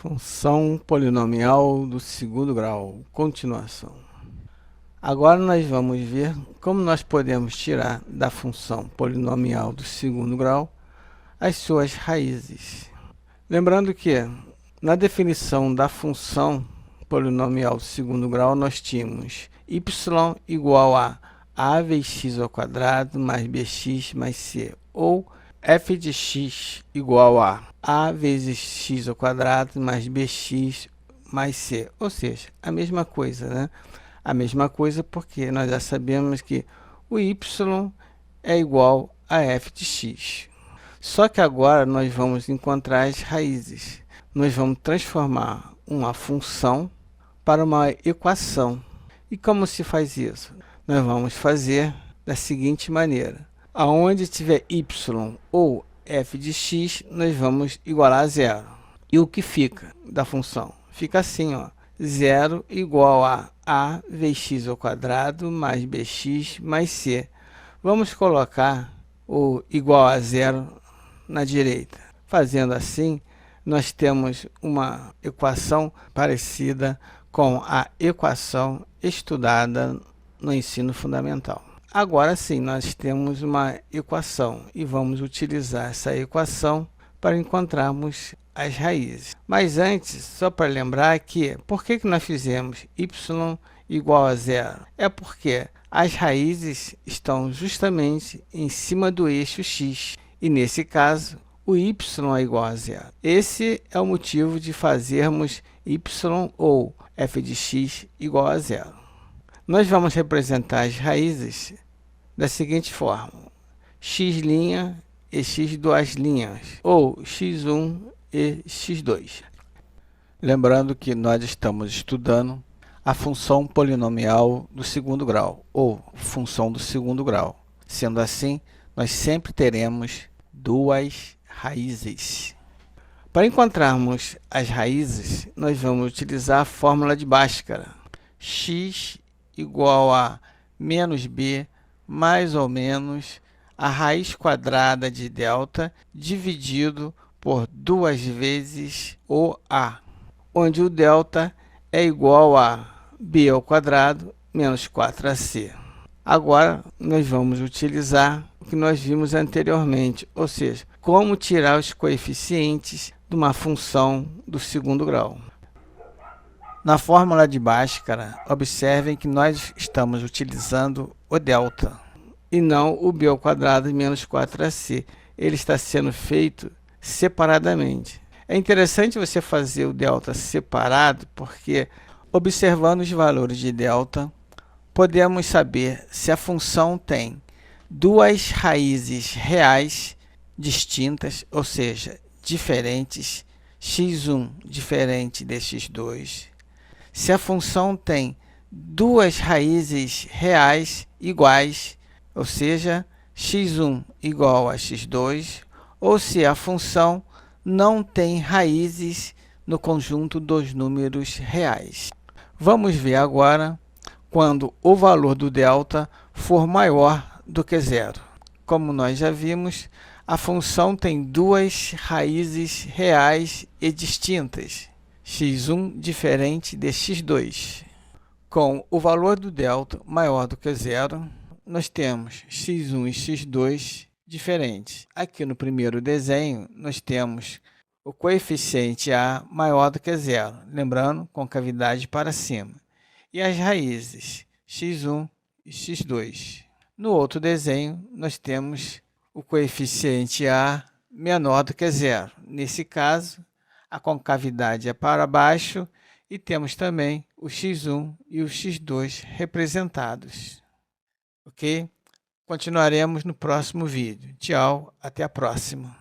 Função polinomial do segundo grau, continuação. Agora nós vamos ver como nós podemos tirar da função polinomial do segundo grau as suas raízes. Lembrando que na definição da função polinomial do segundo grau nós tínhamos y igual a vezes x ao quadrado mais bx mais c, ou f de x igual a vezes x ao quadrado mais bx mais c, ou seja, a mesma coisa, né? A mesma coisa porque nós já sabemos que o y é igual a f de x. Só que agora nós vamos encontrar as raízes. Nós vamos transformar uma função para uma equação. E como se faz isso? Nós vamos fazer da seguinte maneira. Aonde tiver y ou f de x, nós vamos igualar a zero. E o que fica da função? Fica assim, ó. 0 igual a vezes x ao quadrado mais bx mais c. Vamos colocar o igual a zero na direita. Fazendo assim, nós temos uma equação parecida com a equação estudada no ensino fundamental. Agora sim, nós temos uma equação e vamos utilizar essa equação para encontrarmos as raízes. Mas antes, só para lembrar que, por que nós fizemos y igual a zero? É porque as raízes estão justamente em cima do eixo x. E nesse caso, o y é igual a zero. Esse é o motivo de fazermos y ou f de x igual a zero. Nós vamos representar as raízes da seguinte forma: x' e x duas linhas, ou x1 e x2. Lembrando que nós estamos estudando a função polinomial do segundo grau, ou função do segundo grau. Sendo assim, nós sempre teremos duas raízes. Para encontrarmos as raízes, nós vamos utilizar a fórmula de Bhaskara. X igual a menos b mais ou menos a raiz quadrada de delta dividido por 2 vezes o a, onde o delta é igual a b ao quadrado menos 4ac. Agora, nós vamos utilizar o que nós vimos anteriormente, ou seja, como tirar os coeficientes de uma função do segundo grau. Na fórmula de Bhaskara, observem que nós estamos utilizando o delta e não o b ao quadrado menos 4ac. Ele está sendo feito separadamente. É interessante você fazer o delta separado, porque observando os valores de delta, podemos saber se a função tem duas raízes reais distintas, ou seja, diferentes, x1 diferente de x2, se a função tem duas raízes reais iguais, ou seja, x1 igual a x2, ou se a função não tem raízes no conjunto dos números reais. Vamos ver agora quando o valor do delta for maior do que zero. Como nós já vimos, a função tem duas raízes reais e distintas, x1 diferente de x2. Com o valor do delta maior do que zero, nós temos x1 e x2 diferentes. Aqui no primeiro desenho, nós temos o coeficiente a maior do que zero, lembrando, concavidade para cima. E as raízes x1 e x2. No outro desenho, nós temos o coeficiente a menor do que zero. Nesse caso, a concavidade é para baixo e temos também o x1 e o x2 representados. Ok? Continuaremos no próximo vídeo. Tchau, até a próxima.